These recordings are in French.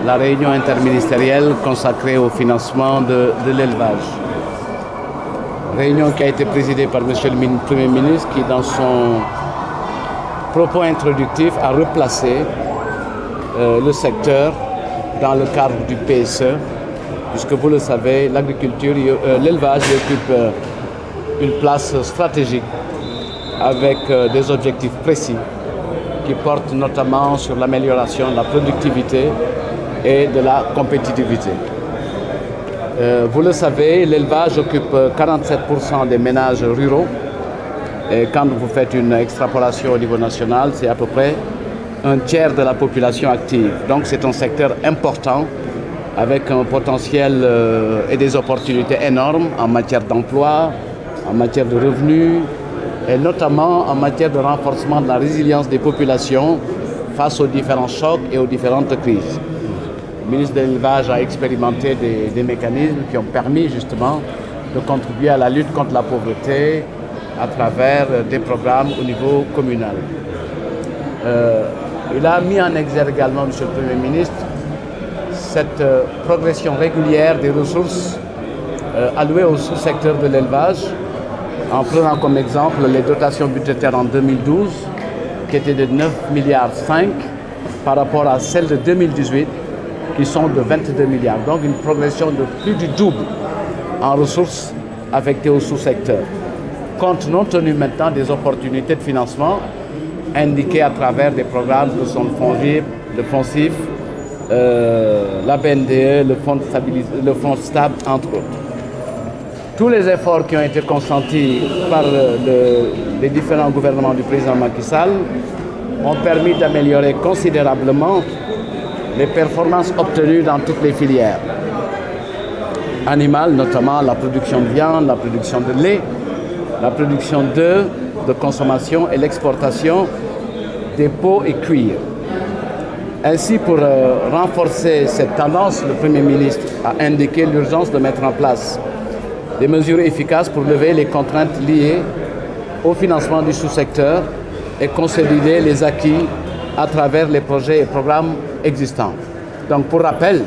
la réunion interministérielle consacrée au financement de l'élevage. Réunion qui a été présidée par M. le Premier ministre qui, dans son propos introductif, a replacé le secteur dans le cadre du PSE, puisque vous le savez, l'agriculture, l'élevage occupe une place stratégique avec des objectifs précis qui portent notamment sur l'amélioration de la productivité et de la compétitivité. Vous le savez, l'élevage occupe 47% des ménages ruraux et quand vous faites une extrapolation au niveau national, c'est à peu près un tiers de la population active. Donc c'est un secteur important avec un potentiel et des opportunités énormes en matière d'emploi, en matière de revenus et notamment en matière de renforcement de la résilience des populations face aux différents chocs et aux différentes crises. Le ministre de l'Élevage a expérimenté des mécanismes qui ont permis justement de contribuer à la lutte contre la pauvreté à travers des programmes au niveau communal. Il a mis en exergue également, Monsieur le Premier ministre, cette progression régulière des ressources allouées au sous-secteur de l'élevage, en prenant comme exemple les dotations budgétaires en 2012, qui étaient de 9,5 milliards par rapport à celles de 2018, qui sont de 22 milliards. Donc une progression de plus du double en ressources affectées au sous-secteur. Compte non tenu maintenant des opportunités de financement indiquées à travers des programmes que sont le FONSIF, la BNDE, le Fonds Stable, entre autres. Tous les efforts qui ont été consentis par les différents gouvernements du président Macky Sall ont permis d'améliorer considérablement les performances obtenues dans toutes les filières. Animales, notamment la production de viande, la production de lait, la production d'œufs de consommation et l'exportation des peaux et cuir. Ainsi, pour renforcer cette tendance, le Premier ministre a indiqué l'urgence de mettre en place des mesures efficaces pour lever les contraintes liées au financement du sous-secteur et consolider les acquis à travers les projets et programmes existants. Donc, pour rappel,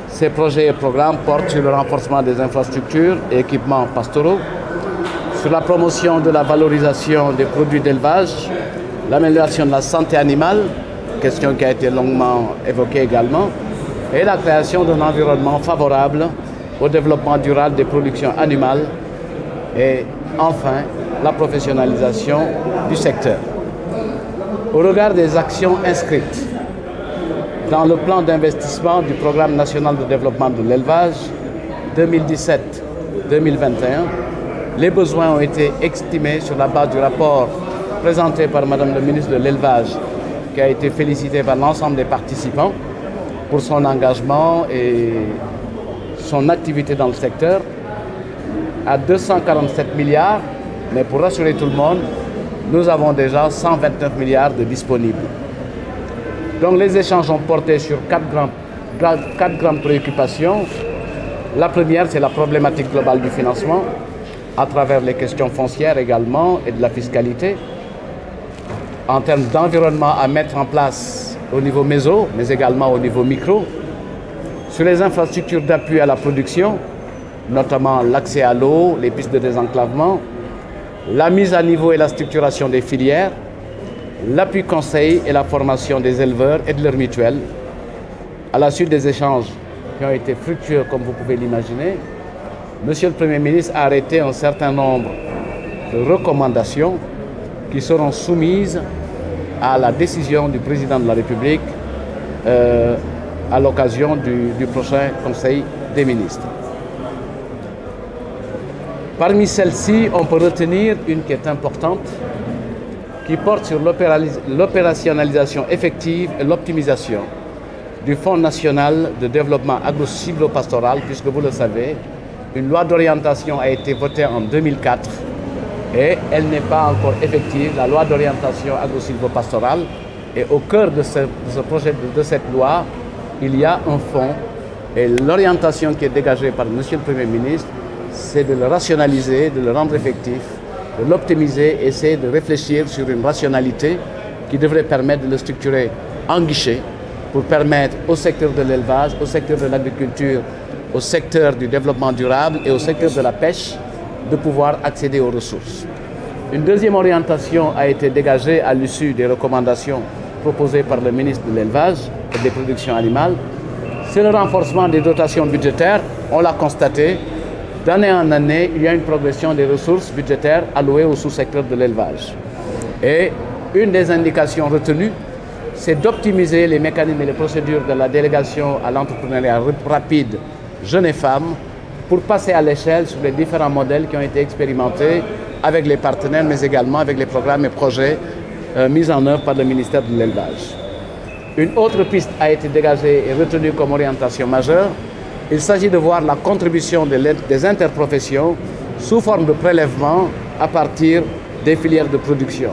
ces projets et programmes portent sur le renforcement des infrastructures et équipements pastoraux, sur la promotion de la valorisation des produits d'élevage, l'amélioration de la santé animale, question qui a été longuement évoquée également, et la création d'un environnement favorable au développement durable des productions animales et enfin la professionnalisation du secteur. Au regard des actions inscrites dans le plan d'investissement du Programme national de développement de l'élevage 2017-2021, les besoins ont été estimés sur la base du rapport présenté par Madame le ministre de l'Élevage, qui a été félicitée par l'ensemble des participants pour son engagement et son activité dans le secteur, à 247 milliards, mais pour rassurer tout le monde, nous avons déjà 129 milliards de disponibles. Donc les échanges ont porté sur quatre grandes préoccupations. La première, c'est la problématique globale du financement, à travers les questions foncières également et de la fiscalité. En termes d'environnement à mettre en place au niveau méso, mais également au niveau micro. Sur les infrastructures d'appui à la production, notamment l'accès à l'eau, les pistes de désenclavement, la mise à niveau et la structuration des filières, l'appui conseil et la formation des éleveurs et de leurs mutuelles. À la suite des échanges qui ont été fructueux, comme vous pouvez l'imaginer, Monsieur le Premier ministre a arrêté un certain nombre de recommandations qui seront soumises à la décision du Président de la République à l'occasion du prochain Conseil des ministres. Parmi celles-ci, on peut retenir une qui est importante, qui porte sur l'opérationnalisation effective et l'optimisation du Fonds national de développement agro-silvopastoral, puisque vous le savez, une loi d'orientation a été votée en 2004 et elle n'est pas encore effective, la loi d'orientation agro-silvopastorale. Et au cœur de ce projet, de cette loi, il y a un fonds et l'orientation qui est dégagée par Monsieur le Premier ministre, c'est de le rationaliser, de le rendre effectif, de l'optimiser, essayer de réfléchir sur une rationalité qui devrait permettre de le structurer en guichet pour permettre au secteur de l'élevage, au secteur de l'agriculture, au secteur du développement durable et au secteur de la pêche de pouvoir accéder aux ressources. Une deuxième orientation a été dégagée à l'issue des recommandations proposées par le ministre de l'Élevage et des productions animales. C'est le renforcement des dotations budgétaires. On l'a constaté, d'année en année, il y a une progression des ressources budgétaires allouées au sous-secteur de l'élevage. Et une des indications retenues, c'est d'optimiser les mécanismes et les procédures de la délégation à l'entrepreneuriat rapide jeunes et femmes pour passer à l'échelle sur les différents modèles qui ont été expérimentés avec les partenaires, mais également avec les programmes et projets mis en œuvre par le ministère de l'Élevage. Une autre piste a été dégagée et retenue comme orientation majeure. Il s'agit de voir la contribution des interprofessions sous forme de prélèvement à partir des filières de production.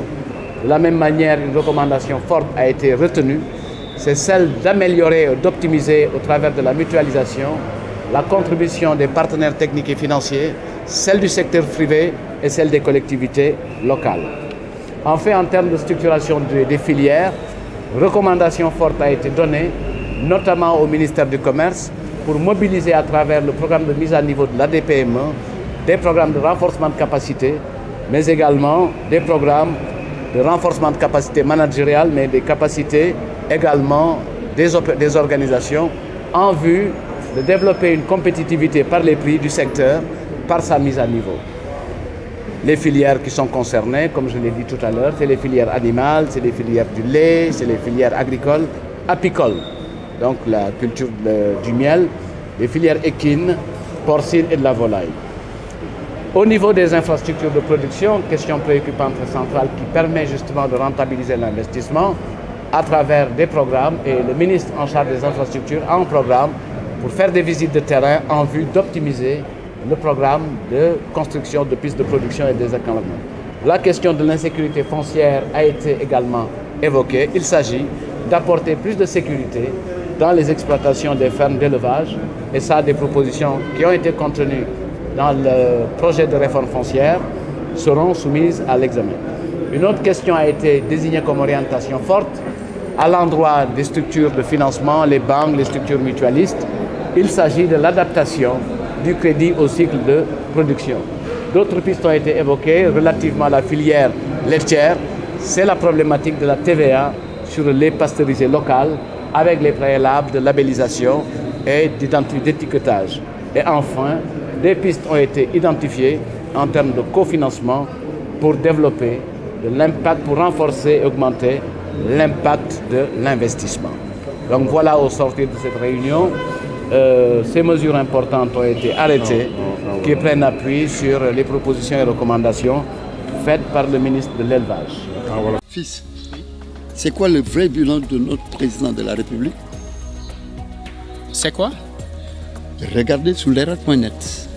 De la même manière, une recommandation forte a été retenue, c'est celle d'améliorer et d'optimiser au travers de la mutualisation la contribution des partenaires techniques et financiers, celle du secteur privé et celle des collectivités locales. Enfin, en termes de structuration des filières, recommandation forte a été donnée, notamment au ministère du Commerce, pour mobiliser à travers le programme de mise à niveau de l'ADPME des programmes de renforcement de capacité, mais également des programmes de renforcement de capacité managériale, mais des capacités également des organisations en vue de développer une compétitivité par les prix du secteur, par sa mise à niveau. Les filières qui sont concernées, comme je l'ai dit tout à l'heure, c'est les filières animales, c'est les filières du lait, c'est les filières agricoles, apicoles, donc la culture du miel, les filières équines, porcines et de la volaille. Au niveau des infrastructures de production, question préoccupante et centrale qui permet justement de rentabiliser l'investissement à travers des programmes, et le ministre en charge des infrastructures a un programme pour faire des visites de terrain en vue d'optimiser le programme de construction de pistes de production et des encadrements. La question de l'insécurité foncière a été également évoquée. Il s'agit d'apporter plus de sécurité dans les exploitations des fermes d'élevage, et ça, des propositions qui ont été contenues dans le projet de réforme foncière seront soumises à l'examen. Une autre question a été désignée comme orientation forte à l'endroit des structures de financement, les banques, les structures mutualistes. Il s'agit de l'adaptation du crédit au cycle de production. D'autres pistes ont été évoquées relativement à la filière laitière. C'est la problématique de la TVA sur le lait pasteurisé local avec les préalables de labellisation et d'étiquetage. Et enfin, des pistes ont été identifiées en termes de cofinancement pour développer de l'impact, pour renforcer et augmenter l'impact de l'investissement. Donc voilà, au sortir de cette réunion, ces mesures importantes ont été arrêtées qui prennent appui sur les propositions et recommandations faites par le ministre de l'Élevage. Voilà. Fils, c'est quoi le vrai bilan de notre président de la République? C'est quoi? Regardez sur l'ERAD.net.